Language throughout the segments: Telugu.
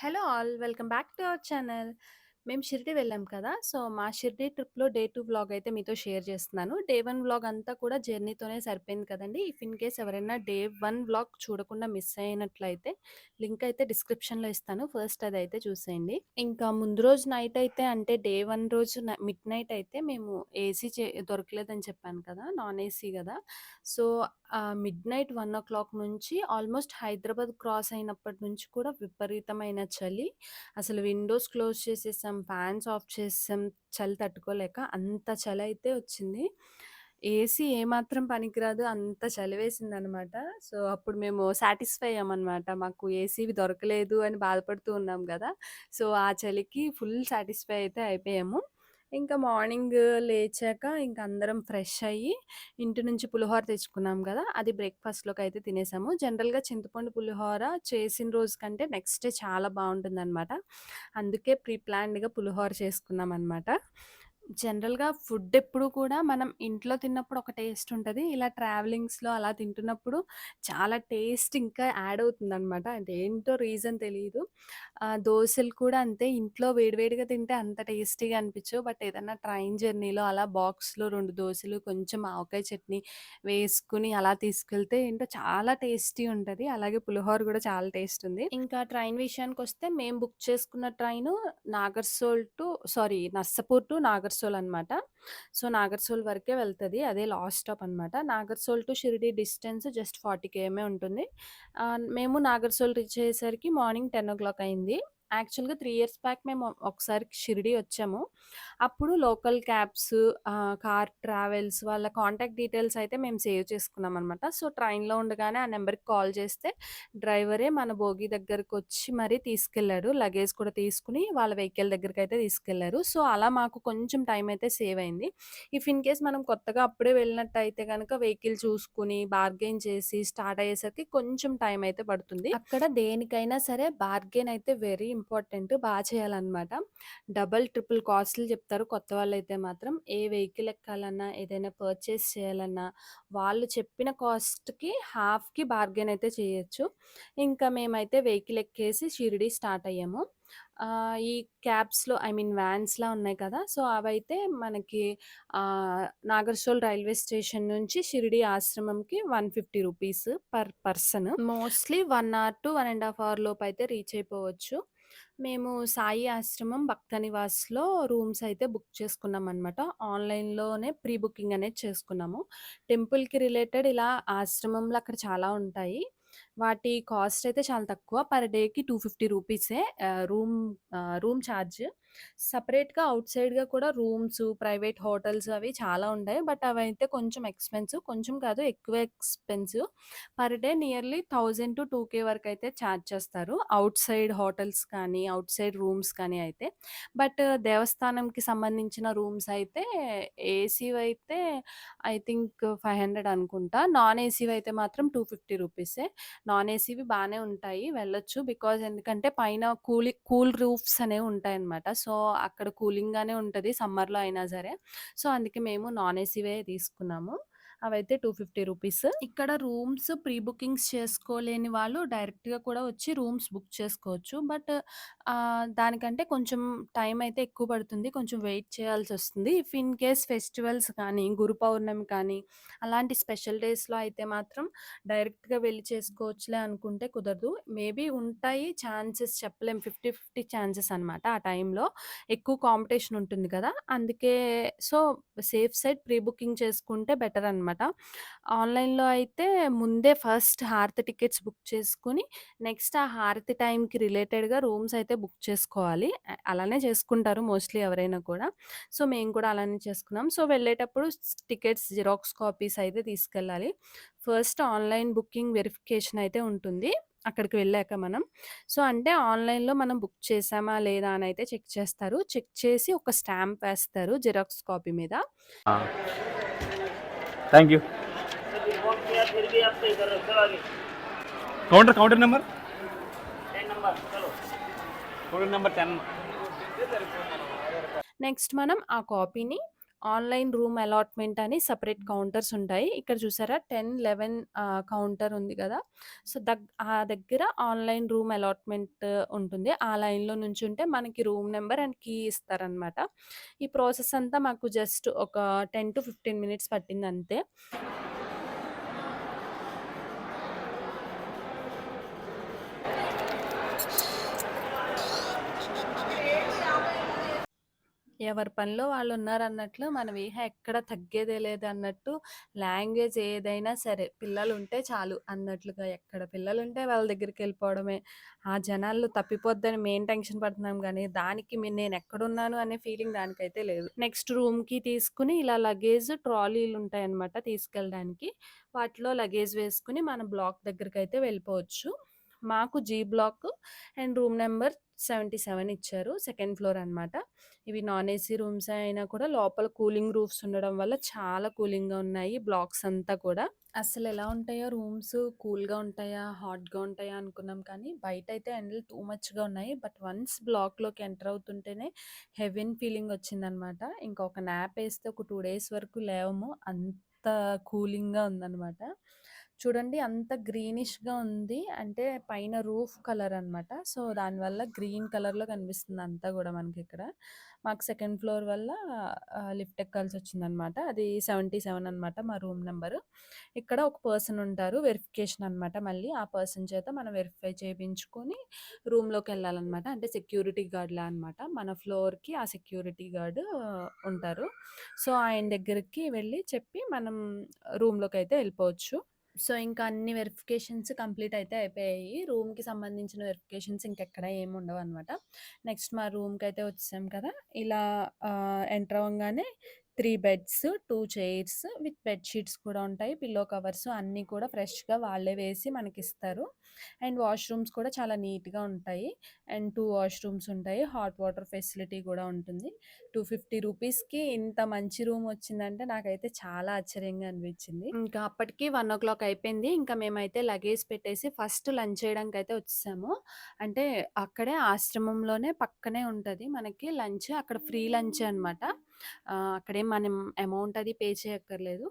Hello all. Welcome back to our channel. మేము షిరిడి వెళ్ళాం కదా! సో, మా షిరిడి ట్రిప్‌లో డే 2 వ్లాగ్ అయితే మీతో షేర్ చేస్తున్నాను. డే 1 వ్లాగ్ అంతా కూడా జర్నీతోనే సరిపోయింది కదండీ! ఇఫ్ ఇన్ కేస్ ఎవరైనా డే 1 వ్లాగ్ చూడకుండా మిస్ అయినట్లయితే లింక్ అయితే డిస్క్రిప్షన్‌లో ఇస్తాను. ఫస్ట్ అదైతే చూసేయండి. ఇంకా ముందు రోజు నైట్ అయితే అంటే డే 1 రోజు మిడ్‌నైట్ అయితే మేము ఏసీ దొరకలేదని చెప్పాను కదా! నాన్ ఏసీ గదా! సో, మిడ్‌నైట్ 1:00 నుంచి ఆల్మోస్ట్ హైదరాబాద్ క్రాస్ అయినప్పటి నుంచి కూడా విపరీతమైన చలి. అసలు విండోస్ క్లోజ్ చేసేసాం, ఫ్యాన్స్ ఆఫ్ చేసేసాం. చలి తట్టుకోలేక అంత చలైతే వచ్చింది. ఏసీ ఏమాత్రం పనికిరాదు. అంత చలి వేసిందనమాట. సో, అప్పుడు మేము సాటిస్ఫై అయ్యామనమాట. మాకు ఏసీవి దొరకలేదు అని బాధపడుతూ ఉన్నాం గదా! సో, ఆ చలికి ఫుల్ సాటిస్ఫై అయితే అయిపోయాము. ఇంకా మార్నింగ్ లేచాక ఇంక అందరం ఫ్రెష్ అయ్యి ఇంటి నుంచి పులిహోర తెచ్చుకున్నాం గదా! అది బ్రేక్‌ఫాస్ట్‌లోకయితే తినేసాము. జనరల్‌గా చింతపండు పులిహోర చేసిన రోజు కంటే నెక్స్ట్ డే చాలా బావుంటుందనమాట. అందుకే ప్రీ ప్లాన్డ్‌గా పులిహోర చేసుకున్నామనమాట. జనరల్‌గా ఫుడ్ ఎప్పుడు కూడా మనం ఇంట్లో తిన్నప్పుడు ఒక టేస్ట్ ఉంటది. ఇలా ట్రావెలింగ్స్‌లో అలా తింటున్నప్పుడు చాలా టేస్ట్ ఇంకా యాడ్ అవుతుందనమాట. అదేంటో రీజన్ తెలీదు. దోసలు కూడా అంతే ఇంట్లో వేడివేడిగా తింటే అంత టేస్టీగా అనిపించవు. బట్ ఏదన్నా ట్రైన్ జర్నీలో అలా బాక్స్‌లో 2 దోసలు, కొంచెం ఆవకాయ చట్నీ వేసుకొని అలా తీసుకెళ్తే ఏంటో చాలా టేస్టీ ఉంటది. అలాగే పులిహోర గూడా చాలా టేస్ట్ ఉంది. ఇంకా ట్రైన్ విషయానికొస్తే మేము బుక్ చేసుకున్న train Nagarsol to sorry Narsapur to Nagarsol అనమాట. సో, నాగర్సోల్ వరకే వెళ్తది. అదే లాస్ట్ స్టాప్ అనమాట. Nagarsol to Shirdi distance just 40 కేఎమే ఉంటుంది. మేము నాగర్సోల్ రీచ్ అయ్యేసరికి మార్నింగ్ 10:00 అయింది. యాక్చువల్‌గా 3 ఇయర్స్ బ్యాక్ మేము ఒకసారి షిరిడి వచ్చాము. అప్పుడు లోకల్ క్యాబ్స్, కార్ ట్రావెల్స్ వాళ్ళ కాంటాక్ట్ డీటెయిల్స్ అయితే మేము సేవ్ చేసుకున్నామనమాట. సో, ట్రైన్‌లో ఉండగానే ఆ నెంబర్‌కి కాల్ చేస్తే డ్రైవరే మన బోగీ దగ్గరకొచ్చి మరీ తీసుకెళ్ళాడు. లగేజ్ కూడా తీసుకొని వాళ్ళ వెహికల్ దగ్గరికైతే తీసుకెళ్లారు. సో, అలా మాకు కొంచెం టైం అయితే సేవ్ అయింది. ఇఫ్ ఇన్ కేస్ మనం కొత్తగా అప్పుడే వెళ్ళినట్టయితే గనక వెహికల్ చూసుకొని, బార్గెయిన్ చేసి స్టార్ట్ అయ్యేసరికి కొంచెం టైం అయితే పడుతుంది. అక్కడ దేనికైనా సరే బార్గెయిన్ అయితే వెరీ ఇంపార్టెంట్. చేయాలనమాట. డబుల్, ట్రిపుల్ కాస్ట్‌లు చెప్తారు కొత్త వాళ్ళైతే మాత్రం. ఏ వెహికల్ ఎక్కాలన్నా, ఏదైనా పర్చేస్ చేయాలన్నా, వాళ్ళు చెప్పిన కాస్ట్‌కి హాఫ్‌కి బార్గెయిన్ అయితే చేయొచ్చు. ఇంకా మేమైతే వెహికల్ ఎక్కేసి షిరిడీ స్టార్ట్ అయ్యాము. ఈ క్యాబ్స్‌లో ఐ మీన్ వ్యాన్స్‌లా ఉన్నాయి కదా! సో, అవైతే మనకి నాగర్‌సోల్ రైల్వే స్టేషన్ నుంచి షిరిడీ ఆశ్రమంకి రూ. 150 per person. Mostly 1 hour to 1 ½ hour లోపయితే రీచ్ అయిపోవచ్చు. మేము సాయి ఆశ్రమం భక్త నివాస్‌లో రూమ్స్ అయితే బుక్ చేసుకున్నామనమాట. ఆన్‌లైన్‌లోనే ప్రీ బుకింగ్ అనేది చేసుకున్నాము. టెంపుల్‌కి రిలేటెడ్ ఇలా ఆశ్రమంలో అక్కడ చాలా ఉంటాయి. వాటి కాస్ట్ అయితే చాలా తక్కువ. పర్ డేకి రూ. 250 రూమ్ చార్జ్. సెపరేట్‌గా ఔట్ సైడ్‌గా కూడా రూమ్స్, ప్రైవేట్ హోటల్స్ అవి చాలా ఉంటాయి. బట్ అవైతే కొంచెం ఎక్స్‌పెన్సివ్. కొంచెం కాదు ఎక్కువ ఎక్స్‌పెన్సివ్. పర్ డే నియర్లీ 1000-2,000 వరకైతే చార్జ్ చేస్తారు. ఔట్ సైడ్ హోటల్స్ కానీ, ఔట్ సైడ్ రూమ్స్ కానీ అయితే. బట్ దేవస్థానంకి సంబంధించిన రూమ్స్ అయితే ఏసీవైతే ఐ థింక్ 500 అనుకుంటా. నాన్ ఏసీవయితే మాత్రం రూ. 250. నాన్ ఏసీవి బానే ఉంటాయి. వెళ్ళొచ్చు. ఎందుకంటే పైన కూల్ రూఫ్స్ అనేవి ఉంటాయన్నమాట. సో, అక్కడ కూలింగ్‌గానే ఉంటది సమ్మర్‌లో అయినా సరే. సో, అందుకే మేము నాన్ ఏసీవే తీసుకున్నాము. అవైతే రూ. 250. ఇక్కడ రూమ్స్ ప్రీ బుకింగ్స్ చేసుకోలేని వాళ్ళు డైరెక్ట్‌గా కూడా వచ్చి రూమ్స్ బుక్ చేసుకోవచ్చు. బట్ దానికంటే కొంచెం టైం అయితే ఎక్కువ పడుతుంది. కొంచెం వెయిట్ చేయాల్సొస్తుంది. ఇఫ్ ఇన్ కేస్ ఫెస్టివల్స్ కానీ, గురు పౌర్ణమి కానీ, అలాంటి స్పెషల్ డేస్‌లో అయితే మాత్రం డైరెక్ట్‌గా వెళ్లి చేసుకోవచ్చులే అనుకుంటే కుదరదు. మేబీ ఉంటాయి ఛాన్సెస్ చెప్పలేం. 50, 50 ఛాన్సెస్ అనమాట ఆ టైంలో. ఎక్కువ కాంపిటీషన్ ఉంటుంది కదా! అందుకే so, safe side pre booking చేసుకుంటే బెటర్ అనమాట. ఆన్‌లైన్‌లో అయితే ముందే ఫస్ట్ హారతి టికెట్స్ బుక్ చేసుకొని, నెక్స్ట్ ఆ హారతి టైంకి రిలేటెడ్‌గా రూమ్స్ అయితే బుక్ చేసుకోవాలి. అలానే చేసుకుంటారు మోస్ట్‌లీ ఎవరైనా కూడా. సో, మేము కూడా అలానే చేసుకున్నాం. సో, వెళ్ళేటప్పుడు టికెట్స్ జిరాక్స్ కాపీస్ అయితే తీసుకెళ్ళాలి. ఫస్ట్ ఆన్‌లైన్ బుకింగ్ వెరిఫికేషన్ అయితే ఉంటుంది. అక్కడికి వెళ్ళాక మనం. సో, అంటే ఆన్‌లైన్‌లో మనం బుక్ చేశామా లేదా అనైతే చెక్ చేస్తారు. చెక్ చేసి ఒక స్టాంప్ వేస్తారు జిరాక్స్ కాపీ మీద. Thank you. Counter counter number 10 number चलो काउंटर नंबर 10। నెక్స్ట్ మనం ఆ కాపీని ఆన్‌లైన్ రూమ్ అలాట్‌మెంట్ అని సెపరేట్ కౌంటర్స్ ఉంటాయి. ఇక్కడ చూసారా 10, 11 కౌంటర్ ఉంది గదా! సో, ఆ దగ్గర ఆన్‌లైన్ రూమ్ అలాట్‌మెంట్ ఉంటుంది. ఆ లైన్‌లో నుంచుంటే మనకి రూమ్ నంబర్ అండ్ కీ ఇస్తారనమాట. ఈ ప్రాసెస్ అంతా మాకు జస్ట్ ఒక 10-15 మినిట్స్ పట్టిందంతే. ఎవరి పనిలో వాళ్ళున్నారన్నట్లు మనం ఎక్కడ తగ్గేదే లేదన్నట్టు లాంగ్వేజ్ ఏదైనా సరే పిల్లలుంటే చాలు అన్నట్లుగా ఎక్కడ పిల్లలుంటే వాళ్ళ దగ్గరికెళ్ళిపోవడమే. ఆ జనాల్లో తప్పిపోద్దని మేము టెన్షన్ పడుతున్నాం గానీ, దానికి నేనెక్కడున్నాను అనే ఫీలింగ్ దానికైతే లేదు. నెక్స్ట్ రూమ్‌కి తీసుకొని ఇలా లగేజ్ ట్రాలీలుంటాయన్నమాట తీసుకెళ్ళడానికి. వాటిలో లగేజ్ వేసుకొని మన బ్లాక్ దగ్గరికైతే వెళ్ళిపోవచ్చు. మాకు G block and room number 77 ఇచ్చారు. సెకండ్ ఫ్లోర్ అనమాట. ఇవి నాన్ ఏసీ రూమ్స్ అయినా కూడా లోపల కూలింగ్ రూఫ్స్ ఉండడం వల్ల చాలా కూలింగ్‌గా ఉన్నాయి బ్లాక్స్ అంతా కూడా. అసలెలా ఉంటాయో రూమ్స్ కూల్‌గా ఉంటాయా? హాట్‌గా ఉంటాయా? అనుకున్నాం కానీ బయటైతే ఎండలు టూ మచ్‌గా ఉన్నాయి. బట్ వన్స్ బ్లాక్‌లోకి ఎంటర్ అవుతుంటేనే హెవెన్ ఫీలింగ్ వచ్చిందనమాట. ఇంకా ఒక న్యాప్ ఏస్తే ఒక 2 డేస్ వరకు లేవము. అంత కూలింగ్‌గా ఉందనమాట. చూడండి అంత గ్రీనిష్‌గా ఉంది. అంటే పైన రూఫ్ కలర్ అనమాట. సో, దానివల్ల గ్రీన్ కలర్‌లో కనిపిస్తుంది అంతా గూడా మనకిక్కడ. మాకు సెకండ్ ఫ్లోర్ వల్ల లిఫ్ట్ ఎక్కాల్సొచ్చిందనమాట. అది 77 అనమాట మా రూమ్ నంబరు. ఇక్కడ ఒక పర్సన్ ఉంటారు. వెరిఫికేషన్ అనమాట మళ్ళీ. ఆ పర్సన్ చేత మనం వెరిఫై చేపించుకొని రూమ్‌లోకెళ్ళాలనమాట. అంటే సెక్యూరిటీ గార్డ్‌లా అనమాట. మన ఫ్లోర్‌కి ఆ సెక్యూరిటీ గార్డ్ ఉంటారు. సో, ఆయన దగ్గరికి వెళ్ళి చెప్పి మనం రూమ్‌లోకైతే వెళ్ళిపోవచ్చు. సో, ఇంకా అన్ని వెరిఫికేషన్స్ కంప్లీట్ అయితే అయిపోయాయి. రూమ్‌కి సంబంధించిన వెరిఫికేషన్స్ ఇంకెక్కడ ఏమి ఉండవనమాట. నెక్స్ట్ మా రూమ్‌కైతే వచ్చేసాం కదా! ఇలా ఎంటర్ అవ్వంగానే 3 beds, 2 chairs with bed sheets కూడా ఉంటాయి. పిల్లో కవర్స్ అన్నీ కూడా ఫ్రెష్‌గా వాళ్ళే వేసి మనకిస్తారు. అండ్ వాష్‌రూమ్స్ కూడా చాలా నీట్‌గా ఉంటాయి. అండ్ 2 వాష్‌రూమ్స్ ఉంటాయి. హాట్ వాటర్ ఫెసిలిటీ కూడా ఉంటుంది. 250 రూపీస్‌కి ఇంత మంచి రూమ్ వచ్చిందంటే నాకైతే చాలా ఆశ్చర్యంగా అనిపించింది. ఇంకా అప్పటికి 1:00 అయిపోయింది. ఇంకా మేమైతే లగేజ్ పెట్టేసి ఫస్ట్ లంచ్ చేయడానికైతే వచ్చేసాము. అంటే అక్కడే ఆశ్రమంలోనే పక్కనే ఉంటది మనకి లంచ్. అక్కడ ఫ్రీ లంచే అనమాట. అక్కడేం మనం అమౌంట్ అది పే చేయక్కర్లేదు.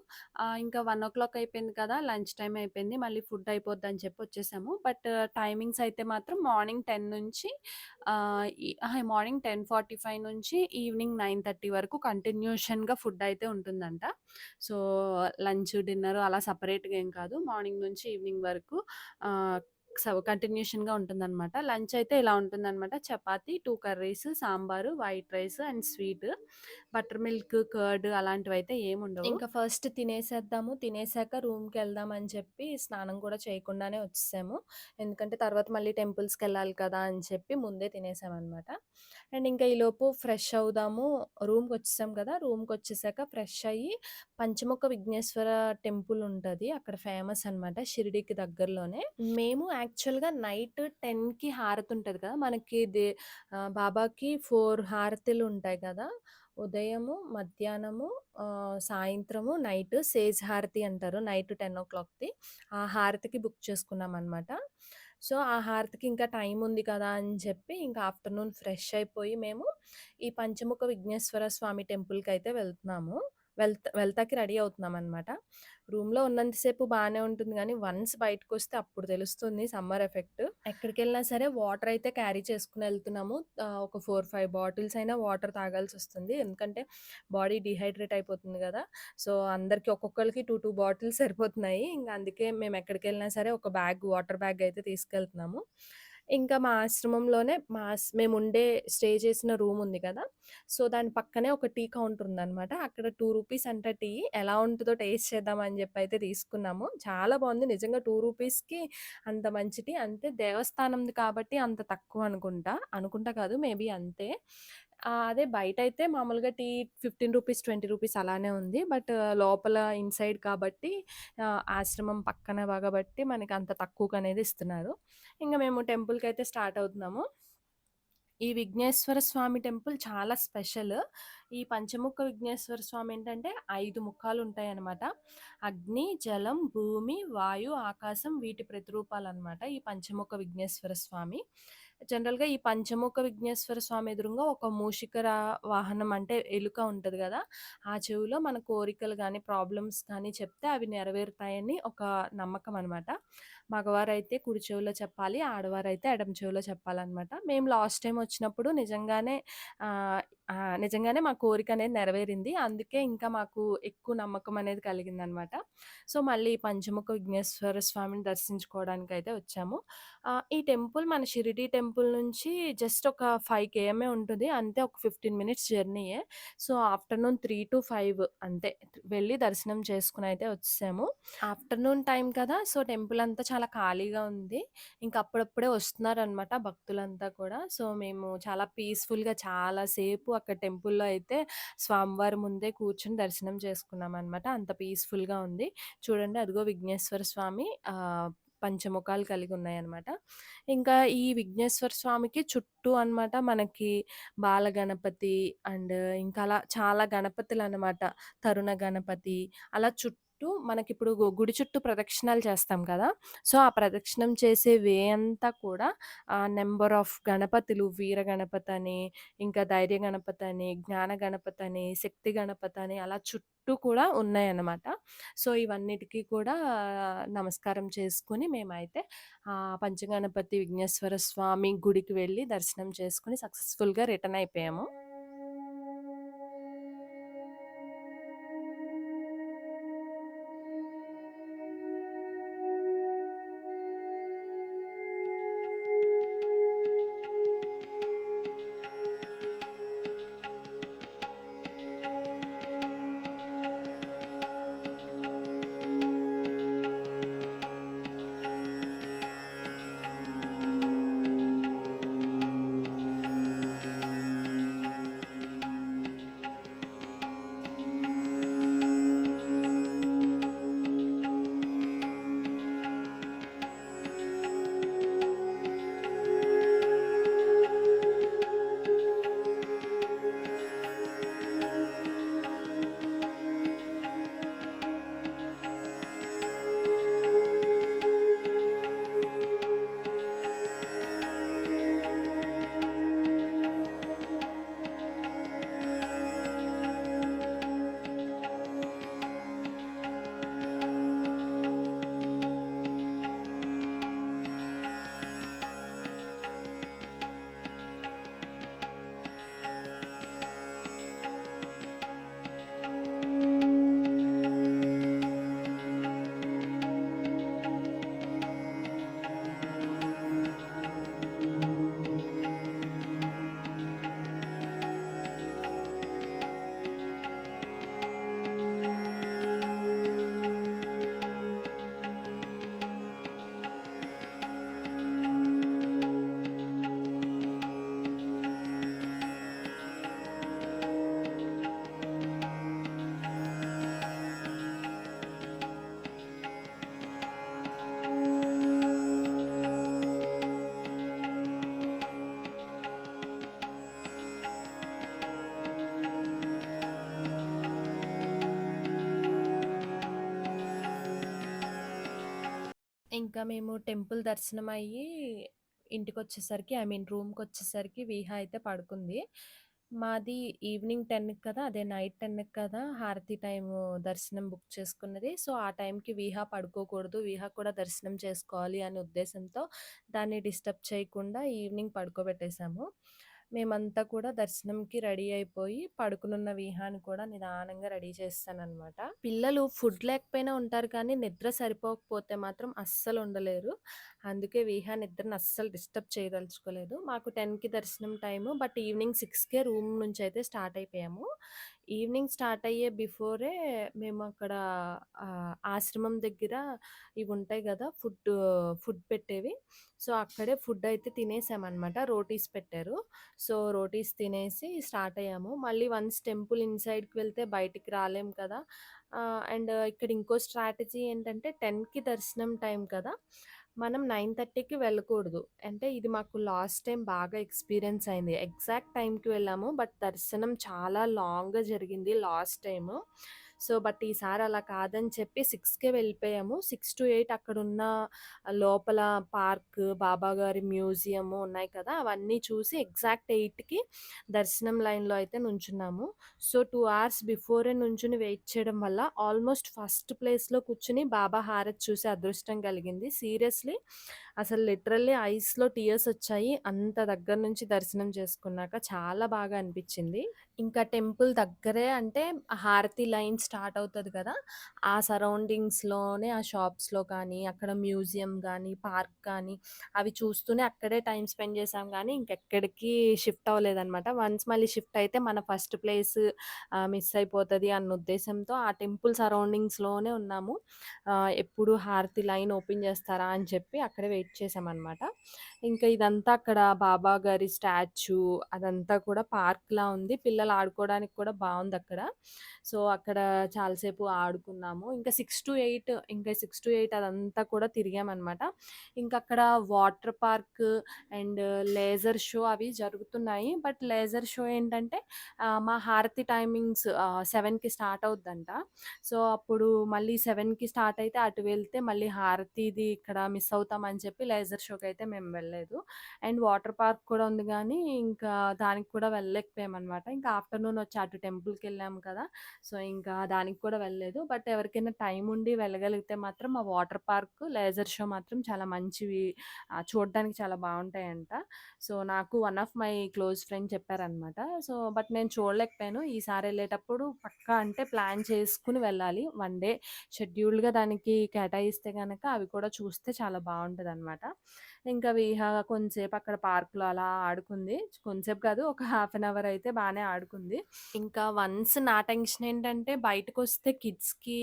ఇంకా 1:00 అయిపోయింది కదా! లంచ్ టైమ్ అయిపోయింది. మళ్ళీ ఫుడ్ అయిపోద్దని చెప్పి వచ్చేసాము. బట్ టైమింగ్స్ అయితే మాత్రం మార్నింగ్ 10 నుంచి మార్నింగ్ 10:45 నుంచి ఈవినింగ్ 9:30 వరకు కంటిన్యూషన్‌గా ఫుడ్ అయితే ఉంటుందంట. సో, లంచ్, డిన్నర్ అలా సెపరేట్‌గా ఏం కాదు. మార్నింగ్ నుంచి ఈవినింగ్ వరకు ఆహ్, కంటిన్యూషన్‌గా ఉంటుందనమాట. లంచ్ అయితే ఇలా ఉంటుందనమాట. Chapati, 2 curries, sambar, white rice and sweet. Buttermilk, curd అలాంటివైతే ఏముండవు. ఇంకా ఫస్ట్ తినేసేద్దాము. తినేసాక రూమ్‌కెళ్దాం అని చెప్పి స్నానం కూడా చేయకుండానే వచ్చేసాము. ఎందుకంటే తర్వాత మళ్ళీ టెంపుల్స్‌కెళ్ళాలి కదా! అని చెప్పి ముందే తినేసామనమాట. అండ్ ఇంకా ఈలోపు ఫ్రెష్ అవుదాము. రూమ్‌కొచ్చేసాం కదా! రూమ్‌కొచ్చేసాక ఫ్రెష్ అయ్యి పంచముఖ విఘ్నేశ్వర టెంపుల్ ఉంటది. అక్కడ ఫేమస్ అనమాట. షిరిడీకి దగ్గరలోనే. మేము యాక్చువల్‌గా నైట్ 10కి హారతి ఉంటది కదా! మనకి బాబాకి 4 హారతులుంటాయి కదా! ఉదయము, మధ్యాహ్నము, సాయంత్రము, నైట్ సేజ్ హారతి అంటారు. నైట్ 10:00ది. ఆ హారతికి బుక్ చేసుకున్నామనమాట. సో, ఆ హారతికి ఇంకా టైం ఉంది కదా! అని చెప్పి ఇంకా ఆఫ్టర్‌నూన్ ఫ్రెష్ అయిపోయి మేము ఈ పంచముఖ విఘ్నేశ్వర స్వామి టెంపుల్‌కైతే వెళ్తున్నాము. వెళ్తాకి రెడీ అవుతున్నామనమాట. రూమ్‌లో ఉన్నంత సేపు బానే ఉంటుంది గానీ, వన్స్ బయటకొస్తే అప్పుడు తెలుస్తుంది సమ్మర్ ఎఫెక్ట్. ఎక్కడికెళ్ళినా సరే వాటర్ అయితే క్యారీ చేసుకొనెళ్తున్నాము. ఒక 4, 5 బాటిల్స్ అయినా వాటర్ తాగాల్సొస్తుంది. ఎందుకంటే బాడీ డీహైడ్రేట్ అయిపోతుంది గదా! సో, అందరికి ఒక్కొక్కళ్ళకి 2 బాటిల్స్ సరిపోతున్నాయి. ఇంక అందుకే మేమెక్కడికెళ్ళినా సరే ఒక వాటర్ బ్యాగ్ అయితే తీసుకెళ్తున్నాము. ఇంకా మా ఆశ్రమంలోనే మేముండే స్టే చేసిన రూమ్ ఉంది కదా! సో, దాని పక్కనే ఒక టీ కౌంటర్ ఉందనమాట. అక్కడ రూ. 2 అంట టీ. ఎలా ఉంటదో టేస్ట్ చేద్దాం అని జెప్పయితే తీసుకున్నాము. చాలా బావుంది. నిజంగా రూ. 2కి అంత మంచి టీ. అంతే దేవస్థానంది కాబట్టి అంత తక్కువ అనుకుంటా. అనుకుంటా కాదు మేబీ అంతే. అదే బయటైతే మామూలుగా టీ రూ. 15, రూ. 20 అలానే ఉంది. బట్ లోపల ఇన్‌సైడ్ కాబట్టి ఆశ్రమం పక్కన కాబట్టి మనకంత తక్కువకనేది ఇస్తున్నారు. ఇంగ మేము టెంపుల్‌కైతే స్టార్ట్ అవుతున్నాము. ఈ విఘ్నేశ్వర స్వామి టెంపుల్ చాలా స్పెషల్. ఈ పంచముఖ విఘ్నేశ్వర స్వామి ఏంటంటే 5 ముఖాలుంటాయనమాట. అగ్ని, జలం, భూమి, వాయు, ఆకాశం వీటి ప్రతిరూపాలనమాట ఈ పంచముఖ విఘ్నేశ్వర స్వామి. జనరల్‌గా ఈ పంచముఖ విఘ్నేశ్వర స్వామి ఎదురుంగా ఒక మూషికర వాహనం అంటే ఎలుక ఉంటది గదా! ఆ చెవులో మన కోరికలు గాని, ప్రాబ్లమ్స్ కానీ చెప్తే అవి నెరవేరుతాయని ఒక నమ్మకం అనమాట. మగవారైతే కుడి చెవిలో చెప్పాలి. ఆడవారైతే ఎడమ చెవిలో చెప్పాలనమాట. మేము లాస్ట్ టైమ్ వచ్చినప్పుడు ఆహ్, నిజంగానే మా కోరికనేది నెరవేరింది. అందుకే ఇంకా మాకు ఎక్కువ నమ్మకం అనేది కలిగిందనమాట. సో, మళ్ళీ పంచముఖ విఘ్నేశ్వర స్వామిని దర్శించుకోవడానికైతే వచ్చాము. ఈ టెంపుల్ మన షిరిడీ టెంపుల్ నుంచి జస్ట్ ఒక 5 కేఎమే ఉంటది. అంతే ఒక 15 మినిట్స్ జర్నీయే. సో, ఆఫ్టర్‌నూన్ 3-5 అంతే. వెళ్లి దర్శనం చేసుకొనైతే వచ్చేసాము. ఆఫ్టర్‌నూన్ టైమ్ కదా! సో, టెంపుల్ అంతా చాలా ఖాళీగా ఉంది. ఇంక అప్పుడప్పుడే వస్తున్నారనమాట భక్తులంతా కూడా. సో, మేము చాలా పీస్‌ఫుల్‌గా చాలా సేపు అక్కడ టెంపుల్‌లో అయితే స్వామివారి ముందే కూర్చొని దర్శనం చేసుకున్నామనమాట. అంత పీస్‌ఫుల్‌గా ఉంది. చూడండి అదిగో విఘ్నేశ్వర స్వామి పంచముఖాలు కలిగున్నాయనమాట. ఇంకా ఈ విఘ్నేశ్వర స్వామికి చుట్టూ అనమాట మనకి బాలగణపతి అండ్ ఇంకా అలా చాలా గణపతులనమాట. తరుణ గణపతి అలా చుట్టూ మనకిప్పుడు గుడి చుట్టూ ప్రదక్షిణాలు చేస్తాం కదా! సో, ఆ ప్రదక్షిణం చేసే వే అంతా కూడా నంబర్ ఆఫ్ గణపతులు వీర గణపతని, ఇంకా ధైర్య గణపతని, జ్ఞాన గణపతని, శక్తి గణపతని అలా చుట్టూ కూడా ఉన్నాయన్నమాట. సో, ఇవన్నిటికి కూడా నమస్కారం చేసుకొని మేమైతే పంచగణపతి విఘ్నేశ్వర స్వామి గుడికి వెళ్లి దర్శనం చేసుకొని సక్సెస్‌ఫుల్‌గా రిటర్న్ అయిపోయాము. ఇంకా మేము టెంపుల్ దర్శనమయ్యి ఇంటికొచ్చేసరికి ఐ మీన్ రూమ్‌కొచ్చేసరికి విహా అయితే పడుకుంది. మాది ఈవినింగ్ 10కి కదా! అదే నైట్ 10కి కదా! హారతి టైము దర్శనం బుక్ చేసుకున్నది. సో, ఆ టైంకి విహా పడుకోకూడదు. విహా కూడా దర్శనం చేసుకోవాలి అనే ఉద్దేశంతో దాన్ని డిస్టర్బ్ చేయకుండా ఈవినింగ్ పడుకోబెట్టేసాము. మేమంతా కూడా దర్శనంకి రెడీ అయిపోయి పడుకునున్న విహాని కూడా నిదానంగా రెడీ చేసేసాననమాట. పిల్లలు ఫుడ్ లేకపోయినా ఉంటారు కానీ నిద్ర సరిపోకపోతే మాత్రం అస్సలు ఉండలేరు. అందుకే విహా నిద్రని అస్సలు డిస్టర్బ్ చేయదలుచుకోలేదు. మాకు 10కి దర్శనం టైము. బట్ ఈవినింగ్ 6కే రూమ్ నుంచయితే స్టార్ట్ అయిపోయాము. ఈవినింగ్ స్టార్ట్ అయ్యే బిఫోరే మేము అక్కడ ఆశ్రమం దగ్గర ఇవుంటాయి గదా! ఫుడ్ పెట్టేవి. సో, అక్కడే ఫుడ్ అయితే తినేసామనమాట. రోటీస్ పెట్టారు. సో, రోటీస్ తినేసి స్టార్ట్ అయ్యాము. మళ్ళీ వన్స్ టెంపుల్ ఇన్‌సైడ్‌కి వెళ్తే బయటికి రాలేం కదా! అండ్ ఇక్కడ ఇంకో స్ట్రాటజీ ఏంటంటే 10కి దర్శనం టైం కదా! మనం 9:30కి వెళ్ళకూడదు. అంటే ఇది మాకు లాస్ట్ టైమ్ బాగా ఎక్స్‌పీరియన్స్ అయింది. ఎగ్జాక్ట్ టైంకి వెళ్ళాము. బట్ దర్శనం చాలా లాంగ్‌గా జరిగింది లాస్ట్ టైము. సో, బట్ ఈసారి అలా కాదని చెప్పి 6కే వెళ్ళిపోయాము. 6-8 అక్కడున్న లోపల పార్క్, బాబాగారి మ్యూజియము ఉన్నాయి కదా! అవన్నీ చూసి ఎగ్జాక్ట్ 8కి దర్శనం లైన్‌లో అయితే నుంచున్నాము. సో, 2 అవర్స్ బిఫోరే నుంచొని వెయిట్ చేయడం వల్ల ఆల్మోస్ట్ ఫస్ట్ ప్లేస్‌లో కూర్చొని బాబా హారతి చూసే అదృష్టం కలిగింది. సీరియస్‌లీ అసలు లిటరల్లీ ఐస్‌లో టీయర్స్ వచ్చాయి. అంత దగ్గర నుంచి దర్శనం చేసుకున్నాక చాలా బాగా అనిపిచ్చింది. ఇంకా టెంపుల్ దగ్గరే అంటే హారతి లైన్ స్టార్ట్ అవుతది కదా! ఆ సరౌండింగ్స్‌లోనే ఆ షాప్స్‌లో కానీ, అక్కడ మ్యూజియం గానీ, పార్క్ కానీ అవి చూస్తూనే అక్కడే టైమ్ స్పెండ్ చేశాం గానీ, ఇంకెక్కడికి షిఫ్ట్ అవ్వలేదనమాట. వన్స్ మళ్ళీ షిఫ్ట్ అయితే మన ఫస్ట్ ప్లేస్ మిస్ అయిపోతది అన్న ఉద్దేశంతో ఆ టెంపుల్ సరౌండింగ్స్‌లోనే ఉన్నాము. ఎప్పుడు హారతి లైన్ ఓపెన్ చేస్తారా అని చెప్పి అక్కడే వెయిట్ చేశామనమాట. ఇంకా ఇదంతా అక్కడ బాబా గారి స్టాచ్యూ అదంతా కూడా పార్క్‌లా ఉంది. పిల్లలు ఆడుకోవడానికి కూడా బావుందక్కడ. సో, అక్కడ చాలా సేపు ఆడుకున్నాము. ఇంకా 6-8 అదంతా కూడా తిరిగామనమాట. ఇంకక్కడ water park and laser show అవి జరుగుతున్నాయి. బట్ లేజర్ షో ఏంటంటే మా హారతి టైమింగ్స్ 7కి స్టార్ట్ అవుద్దంట. సో, అప్పుడు మళ్ళీ 7కి స్టార్ట్ అయితే అటు వెళ్తే మళ్ళీ హారతిది ఇక్కడ మిస్ అవుతామని చెప్పి లేజర్ షోకైతే మేము వెళ్ళలేదు. అండ్ వాటర్ పార్క్ కూడా ఉంది గానీ, ఇంకా దానికి కూడా వెళ్ళలేకపోయామనమాట. ఇంకా ఆఫ్టర్‌నూన్ వచ్చి అటు టెంపుల్‌కెళ్ళాము కదా! సో, ఇంకా దానికి కూడా వెళ్ళలేదు. బట్ ఎవరికైనా టైం ఉండి వెళ్ళగలిగితే మాత్రం ఆ వాటర్ పార్క్, లేజర్ షో మాత్రం చాలా మంచివి. చూడడానికి చాలా బావుంటాయంట. సో, నాకు one of my close friend చెప్పారనమాట. సో, బట్ నేను చూడలేకపోయాను. ఈసారి ఎళ్ళేటప్పుడు పక్కా అంటే ప్లాన్ చేసుకొని వెళ్ళాలి. వన్ డే షెడ్యూల్డ్‌గా దానికి కేటాయిస్తే గనక అవి కూడా చూస్తే చాలా బావుంటదనమాట. ఇంకా కొంసేపు అక్కడ పార్క్‌లో అలా ఆడుకుంది. కొంసేపు కాదు ఒక హాఫ్ అన్ అవర్ అయితే బానే ఆడుకుంది. ఇంకా వన్స్ నా టెన్షన్ ఏంటంటే బయటకొస్తే కిడ్స్‌కి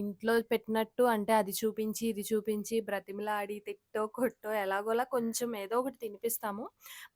ఇంట్లో పెట్టినట్టు అంటే అది చూపించి, ఇది చూపించి బ్రతిమిలాడి తిట్టో, కొట్టో ఎలాగోలా కొంచెం ఏదో ఒకటి తినిపిస్తాము.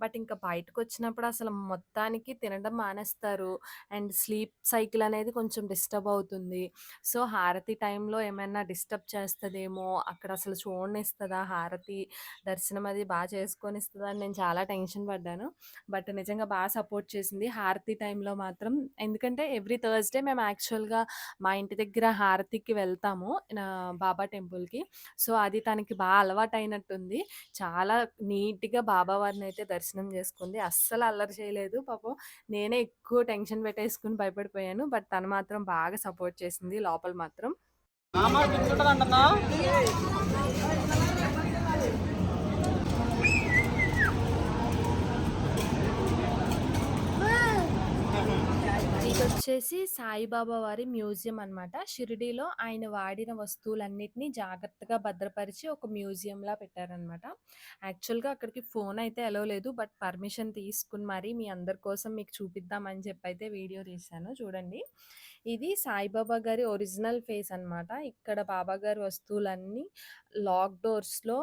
బట్ ఇంకా బయటకొచ్చినప్పుడు అసలు మొత్తానికి తినడం మానేస్తారు. అండ్ స్లీప్ సైకిల్ అనేది కొంచెం డిస్టర్బ్ అవుతుంది. సో, హారతి టైంలో ఏమైనా డిస్టర్బ్ చేస్తదేమో, అక్కడ అసలు చూడనిస్తదా హారతి, దర్శనం అది చేసుకొనిస్తదా అని నేను చాలా టెన్షన్ పడ్డాను. బట్ నిజంగా సపోర్ట్ చేసింది. హారతి టైంలో మాత్రం ఎందుకంటే ఎవ్రీ థర్స్‌డే మేము యాక్చువల్‌గా మా ఇంటి దగ్గర హారతికి వెళ్తాము. నా బాబా టెంపుల్‌కి. సో, అది తనకి అలవాటయినట్టుంది. చాలా నీట్‌గా బాబా వారినైతే దర్శనం చేసుకుంది. అస్సలు అల్లరి చేయలేదు. పాపం నేనే ఎక్కువ టెన్షన్ పెట్టేసుకొని భయపడిపోయాను. బట్ తను మాత్రం బాగా సపోర్ట్ చేసింది లోపల మాత్రం. మామ గిఫ్ట్ ఇదొచ్చేసి సాయిబాబా వారి మ్యూజియం అనమాట. షిరిడీలో ఆయన వాడిన వస్తువులన్నిటిని జాగ్రత్తగా భద్రపరిచి ఒక మ్యూజియంలా పెట్టారనమాట. యాక్చువల్‌గా అక్కడికి ఫోన్ అయితే అలో లేదు. బట్ పర్మిషన్ తీసుకొని మరి మీ అందరి కోసం మీకు చూపిద్దామని చెప్పైతే వీడియో తీశాను చూడండి. ఇది సాయిబాబా గారి ఒరిజినల్ ఫేస్ అనమాట. ఇక్కడ బాబా గారి వస్తువులన్నీ లాక్ డోర్స్‌లో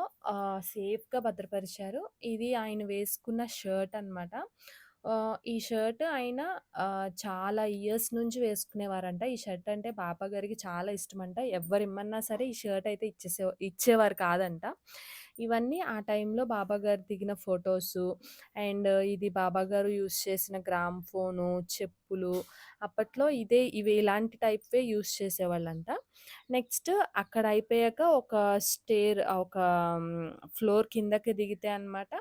సేఫ్‌గా భద్రపరిచారు. ఇది ఆయన వేసుకున్న షర్ట్ అనమాట. ఈ షర్ట్ ఆయన చాలా ఇయర్స్ నుంచి వేసుకునేవారంట. ఈ షర్ట్ అంటే బాబా గారికి చాలా ఇష్టమంట. ఎవ్వరిమ్మన్నా సరే ఈ షర్ట్ అయితే ఇచ్చేవారు కాదంట. ఇవన్నీ ఆ టైంలో బాబా గారు దిగిన ఫోటోసు అండ్ ఇది బాబా గారు యూజ్ చేసిన గ్రామ్‌ఫోను, చెప్పులు అప్పట్లో ఇవి ఇలాంటి టైప్‌వే యూజ్ చేసేవాళ్ళంట. నెక్స్ట్ అక్కడ అయిపోయాక ఒక ఫ్లోర్ కిందకి దిగితే అనమాట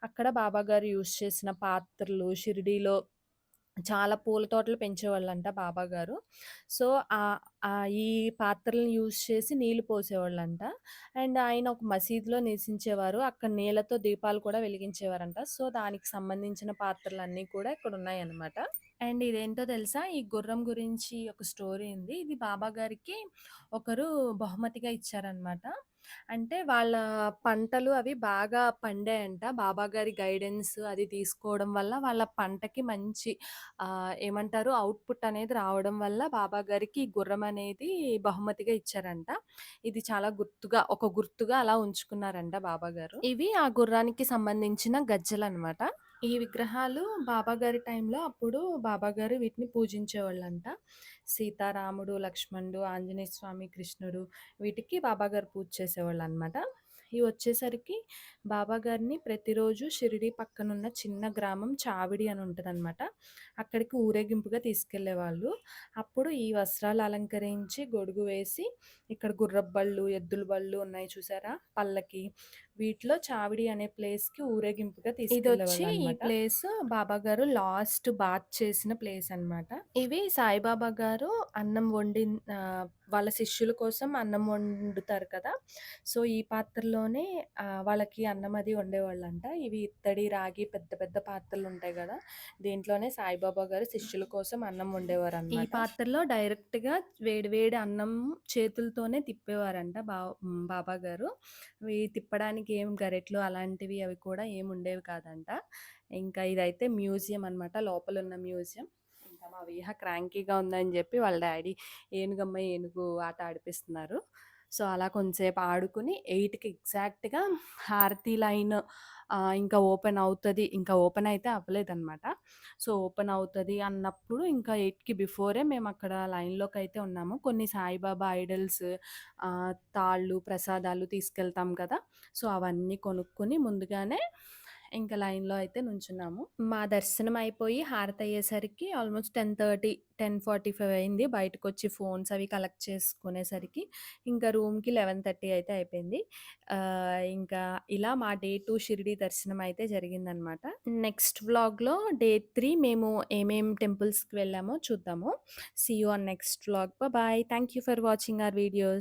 అక్కడ బాబాగారు యూజ్ చేసిన పాత్రలు, షిరిడీలో చాలా పూల తోటలు పెంచేవాళ్ళంట బాబాగారు. సో, ఈ పాత్రలను యూజ్ చేసి నీళ్లు పోసేవాళ్ళంట. అండ్ ఆయన ఒక మసీదులో నివసించేవారు. అక్కడ నీళ్లతో దీపాలు కూడా వెలిగించేవారంట. సో, దానికి సంబంధించిన పాత్రలన్నీ కూడా ఇక్కడున్నాయన్నమాట. అండ్ ఇదేంటో తెలుసా? ఈ గుర్రం గురించి ఒక స్టోరీ ఉంది. ఇది బాబా గారికి ఒకరు బహుమతిగా ఇచ్చారనమాట. అంటే వాళ్ళ పంటలు అవి బాగా పండాయంట. బాబా గారి గైడెన్స్ అది తీసుకోవడం వల్ల వాళ్ళ పంటకి మంచి ఏమంటారు ఔట్‌పుట్ అనేది రావడం వల్ల బాబా గారికి ఈ గుర్రం అనేది బహుమతిగా ఇచ్చారంట. ఇది చాలా ఒక గుర్తుగా అలా ఉంచుకున్నారంట బాబా గారు. ఇవి ఆ గుర్రానికి సంబంధించిన గజ్జెలనమాట. ఈ విగ్రహాలు బాబాగారి టైంలో అప్పుడు బాబాగారు వీటిని పూజించేవాళ్ళంట. సీతారాముడు, లక్ష్మణుడు, ఆంజనేయ స్వామి, కృష్ణుడు వీటికి బాబాగారు పూజ చేసేవాళ్ళనమాట. ఇవొచ్చేసరికి బాబా గారిని ప్రతిరోజు షిరిడీ పక్కనున్న చిన్న గ్రామం చావిడి అని ఉంటదనమాట. అక్కడికి ఊరేగింపుగా తీసుకెళ్ళేవాళ్ళు. అప్పుడు ఈ వస్త్రాలు అలంకరించి, గొడుగు వేసి, ఇక్కడ గుర్రపు బళ్ళు, ఎద్దుల బళ్ళు ఉన్నాయి చూసారా? పల్లకి. వీటిలో చావిడి అనే ప్లేస్‌కి ఊరేగింపుగా ఇదొచ్చి ఈ తీసుకెళ్ళేవాళ్ళనమాట. ప్లేసు బాబా గారు లాస్ట్ బాత్ చేసిన ప్లేస్ అనమాట. ఇవి సాయిబాబా గారు అన్నం వాళ్ళ శిష్యుల కోసం అన్నం వండుతారు కదా! సో, ఈ పాత్రలోనే వాళ్ళకి అన్నం అది వండేవాళ్ళంట. ఇవి ఇత్తడి, రాగి పెద్ద పెద్ద పాత్రలుంటాయి గదా! దీంట్లోనే సాయిబాబా గారు శిష్యుల కోసం అన్నం ఈ వండేవారనమాట. పాత్రలో డైరెక్ట్‌గా వేడి వేడి అన్నం చేతులతోనే తిప్పేవారంట బాబా గారు. ఇవి తిప్పడానికి ఏం గరెట్లు అలాంటివి అవి కూడా ఏమి ఉండేవి కాదంట. ఇంకా ఇదైతే మ్యూజియం అనమాట. లోపలున్న మ్యూజియం. ఇంకా మా విహ క్రాంకీగా ఉందని జెప్పి వాళ్ళ డ్యాడీ ఏనుగమ్మ ఏనుగు ఆట ఆడిపిస్తున్నారు. సో, అలా కొంసేపు ఆడుకొని 8కి ఎగ్జాక్ట్‌గా హారతి లైన్ ఇంకా ఓపెన్ అవుతది. ఇంకా ఓపెన్ అయితే అవ్వలేదనమాట. సో, ఓపెన్ అవుతది అన్నప్పుడు ఇంకా 8కి బిఫోరే మేమక్కడ లైన్‌లోకైతే ఉన్నాము. కొన్ని సాయిబాబా ఐడల్స్ తాళ్ళు, ప్రసాదాలు తీసుకెళ్తాం కదా! సో, అవన్నీ కొనుక్కొని ముందుగానే ఇంక లైన్‌లో అయితే నుంచున్నాము. మా దర్శనం అయిపోయి హారతయ్యేసరికి ఆల్‌మోస్ట్ 10:30, 10:45 అయింది. బయటకొచ్చి ఫోన్స్ అవి కలెక్ట్ చేసుకునేసరికి ఇంకా రూమ్‌కి 11:30 అయితే అయిపోయింది. ఇంకా ఇలా మా డే 2 షిరిడీ దర్శనం అయితే జరిగిందనమాట. నెక్స్ట్ వ్లాగ్‌లో డే 3 మేము ఏమేం టెంపుల్స్‌కి వెళ్ళామో చూద్దాము. See you on next vlog. Bye. Thank you for watching our videos.